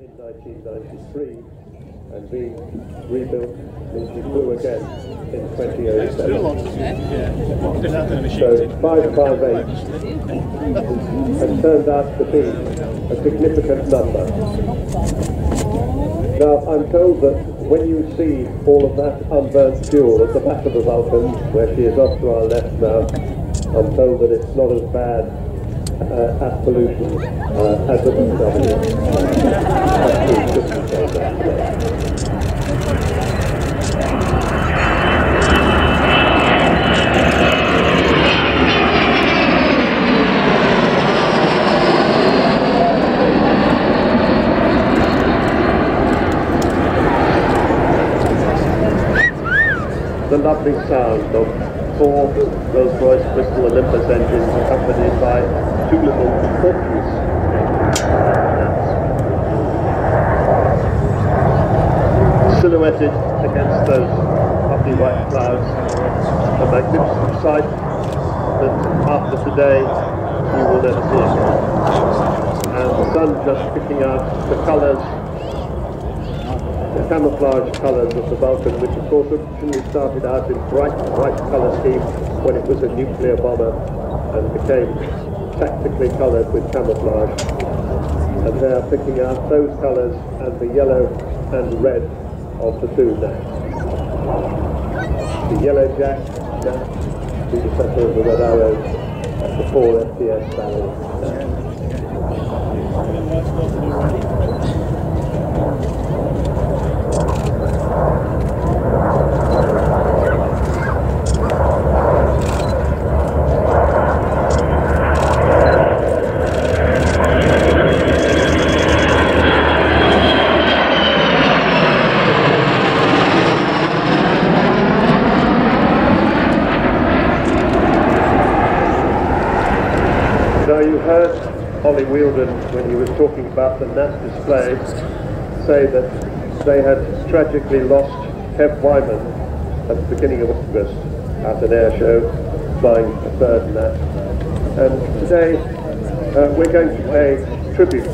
in 1993 and being rebuilt into blue again in 2007. So 558 has turned out to be a significant number. Now I'm told that when you see all of that unburnt fuel at the back of the Vulcan, where she is off to our left now, I'm told that it's not as bad as pollution as the The lovely sound of 4 Rolls-Royce Bristol Olympus engines accompanied by 2 little portraits. Silhouetted against those puffy white clouds, a magnificent sight that after today you will never see again. And the sun just picking out the colours, the camouflage colours of the Vulcan, which of course originally started out in bright white colour scheme when it was a nuclear bomber and became tactically coloured with camouflage. And they are picking out those colours and the yellow and red of the 2 Gnats. The yellow jack Gnat, predecessor of the red arrows, and the 4 FPS barrels. You heard Ollie Wheeldon, when he was talking about the Gnat Display, say that they had tragically lost Kev Whyman at the beginning of August at an air show, flying a 3rd Gnat. And today we're going to pay tribute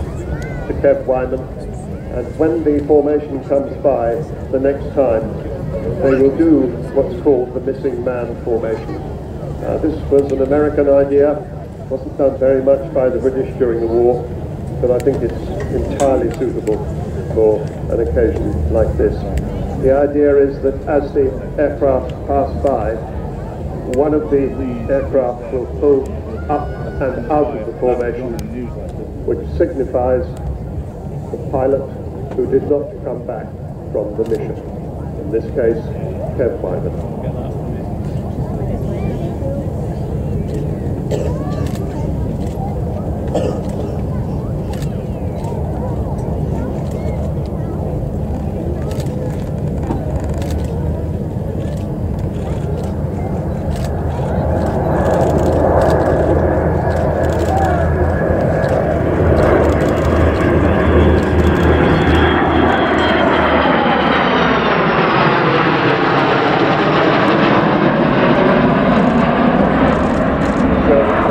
to Kev Whyman, and when the formation comes by the next time, they will do what's called the missing man formation. This was an American idea. Wasn't done very much by the British during the war, but I think it's entirely suitable for an occasion like this. The idea is that as the aircraft pass by, one of the aircraft will pull up and out of the formation, which signifies the pilot who did not come back from the mission. In this case, Kev Whyman.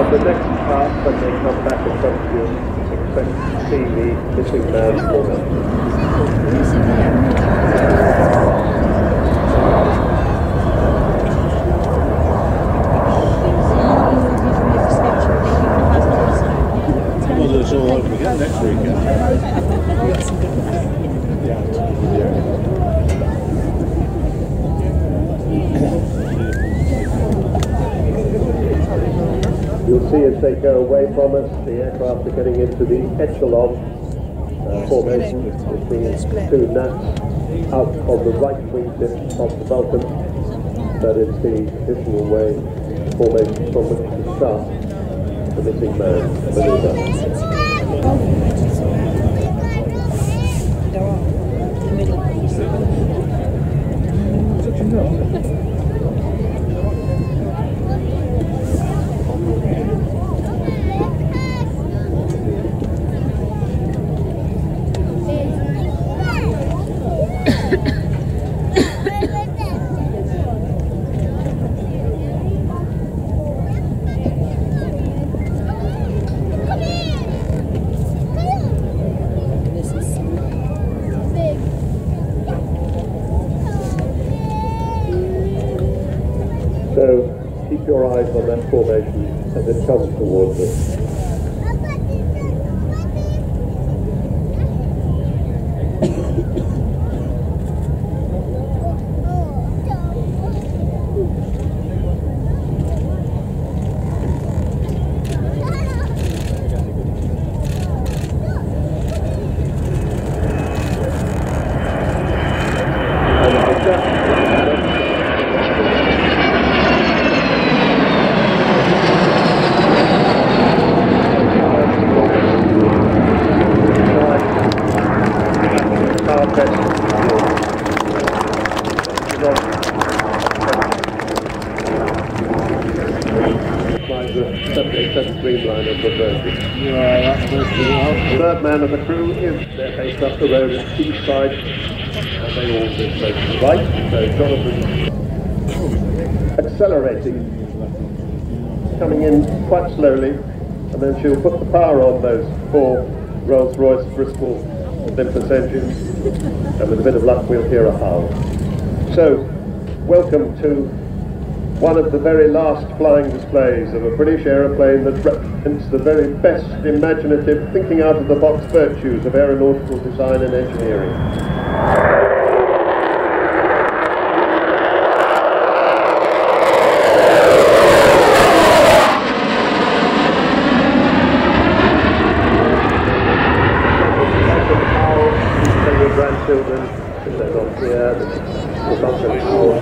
The next part, when they come back in front of you, expect to see the missing man formation. Well, it's all over again next weekend. You'll see as they go away from us, the aircraft are getting into the echelon formation with the 2 Gnats out of the right wingtip of the Vulcan. That is the traditional way formation from which to start the missing man maneuver. keep your eyes on that formation as it comes towards us. Third man of the crew is they're faced up the road at Seaside, and they all move both to the right. So Jonathan's accelerating, coming in quite slowly, and then she'll put the power on those 4 Rolls-Royce Bristol Olympus engines, and with a bit of luck we'll hear a howl. So, welcome to one of the very last flying displays of a British aeroplane that represents the very best imaginative thinking out of the box virtues of aeronautical design and engineering. Tell your grandchildren if they're not here, the Vulcan howl.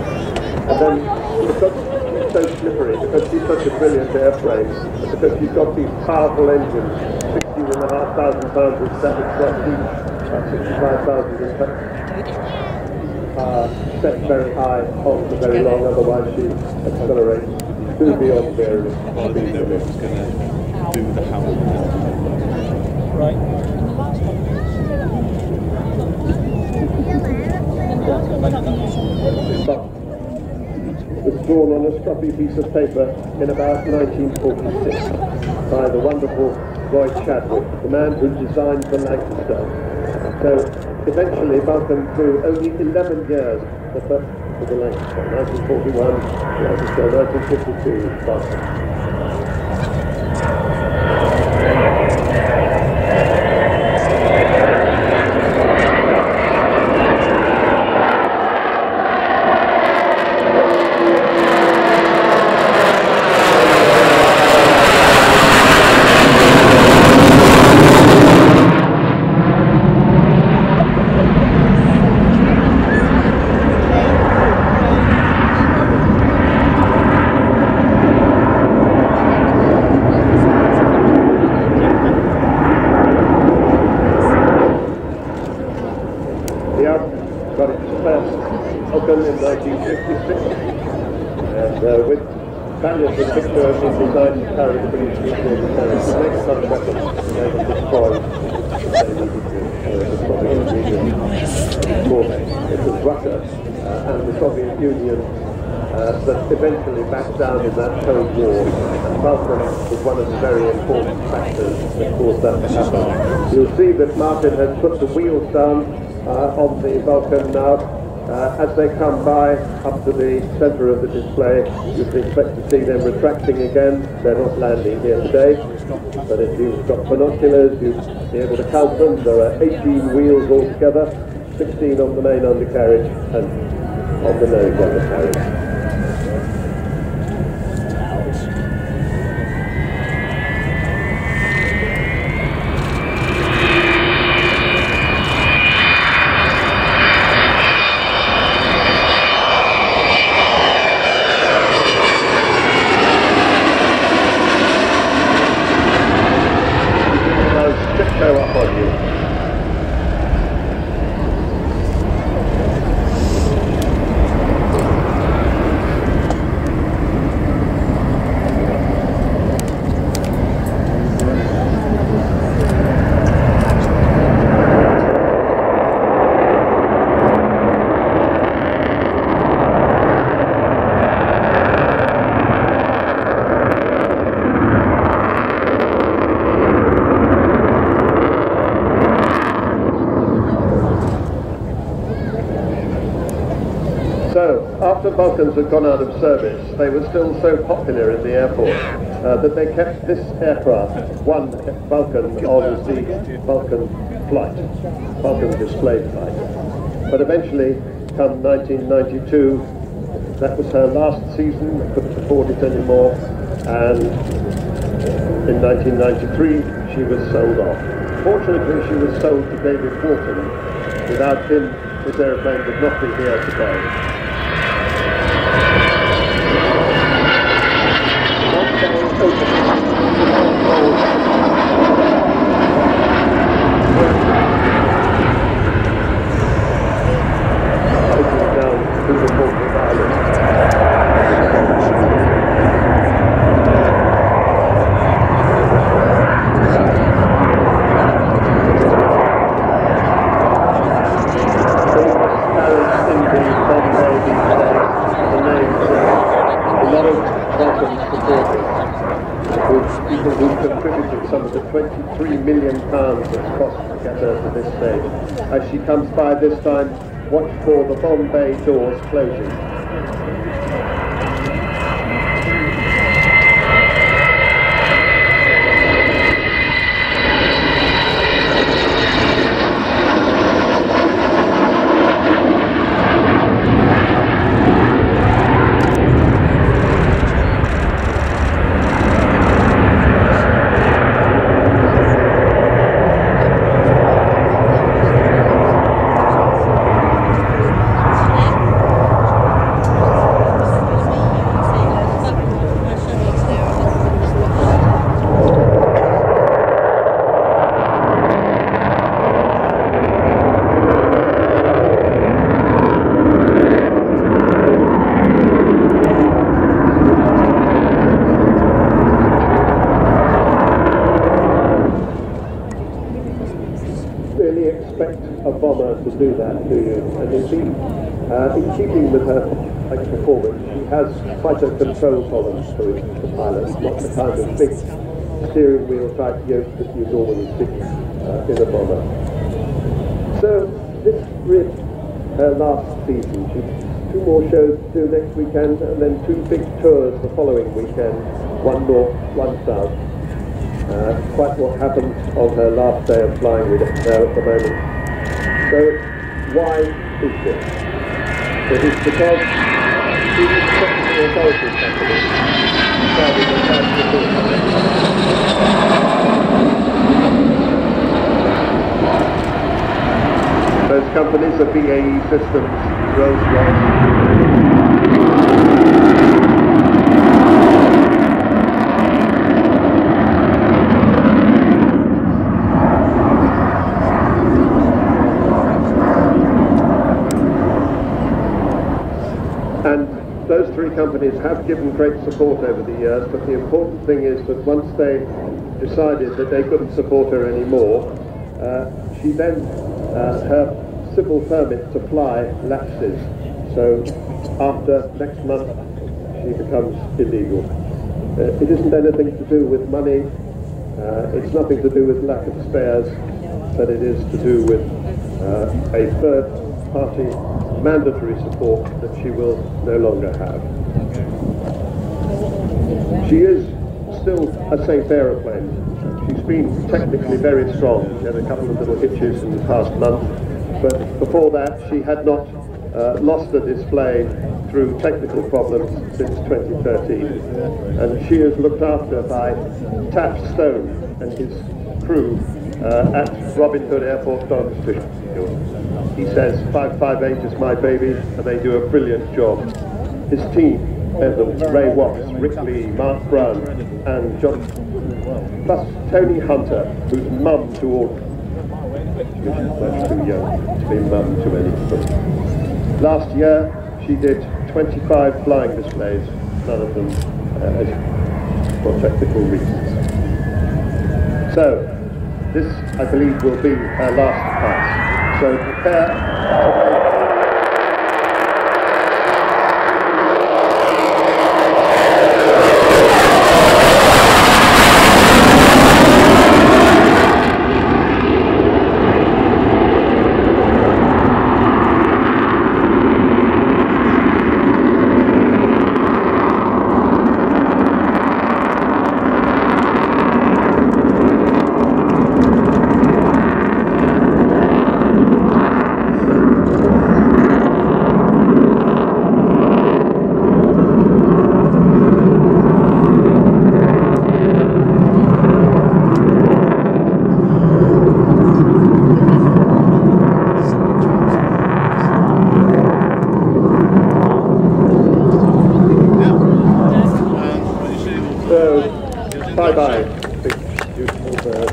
And then because it's so slippery, because she's such a brilliant airframe, and because she's got these powerful engines, 16,500 pounds of static thrust each, 65,000 in fact, set very high, also very long, otherwise she accelerates to beyond various speed limits. Do the howl. Right. Was drawn on a scruffy piece of paper in about 1946 by the wonderful Roy Chadwick, the man who designed the Lancaster. So eventually Vulcan flew only 11 years the first for the Lancaster, 1941, 1952 Vulcan. Got its first Vulcan in 1956, and with valiant and victorious in design to carry the British nuclear deterrence, the next such weapon they had destroyed it was Russia and the Soviet Union that eventually backed down in that Cold War, and Vulcan was one of the very important factors that caused that to happen. You'll see that Martin has put the wheels down on the Vulcan now. As they come by up to the centre of the display, you can expect to see them retracting again. They're not landing here today, but if you've got binoculars, you'll be able to count them. There are 18 wheels altogether, 16 on the main undercarriage and on the nose undercarriage. Up on you. after Vulcans had gone out of service, they were still so popular in the airport that they kept this aircraft, one Vulcan, on the Vulcan flight, Vulcan display flight. But eventually, come 1992, that was her last season, couldn't afford it anymore, and in 1993 she was sold off. Fortunately, she was sold to David Wharton. Without him, this aeroplane would not be here today. One day opening down through the Falkland Islands. People who contributed some of the £23 million that's cost to get her to this stage. As she comes by this time, watch for the bomb bay doors closing. To do that to you, and indeed, in keeping with her performance, she has quite a control tolerance for the pilot, not the kind of big steering wheel type yoke that you normally see in a bomber. So this is her last season. She's 2 more shows to do next weekend, and then 2 big tours the following weekend, 1 north, 1 south. Quite what happened on her last day of flying with it there at the moment. So, why is this? It is because she is technical authority company decided on how to do it. Those companies are BAE Systems, Rolls-Royce. Those 3 companies have given great support over the years, but the important thing is that once they decided that they couldn't support her anymore, she then, her civil permit to fly lapses. So after next month, she becomes illegal. It isn't anything to do with money, it's nothing to do with lack of spares, but it is to do with a third-party mandatory support that she will no longer have. She is still a safe aeroplane. She's been technically very strong. She had a couple of little hitches in the past month, but before that she had not lost a display through technical problems since 2013. And she is looked after by Taff Stone and his crew at Robin Hood Airport, Doncaster. He says 558 is my baby, and they do a brilliant job. His team, Ray Watts, Rick Lee, Mark Brown, and John, plus Tony Hunter, who's mum to all. She's much too young to be mum to anything. Last year, she did 25 flying displays, none of them for technical reasons. So, this, I believe, will be her last pass. So prepare. Bye-bye. Beautiful bird.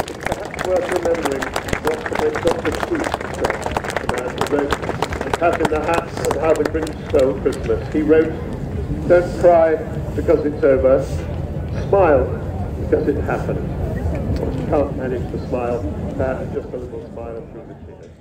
It's perhaps worth remembering what the great Dr. Seuss said, the man who wrote The Cat in the Hat and How the Grinch Stole Christmas. He wrote, don't cry because it's over, smile because it happened. If you can't manage to smile, just a little smile through the tears.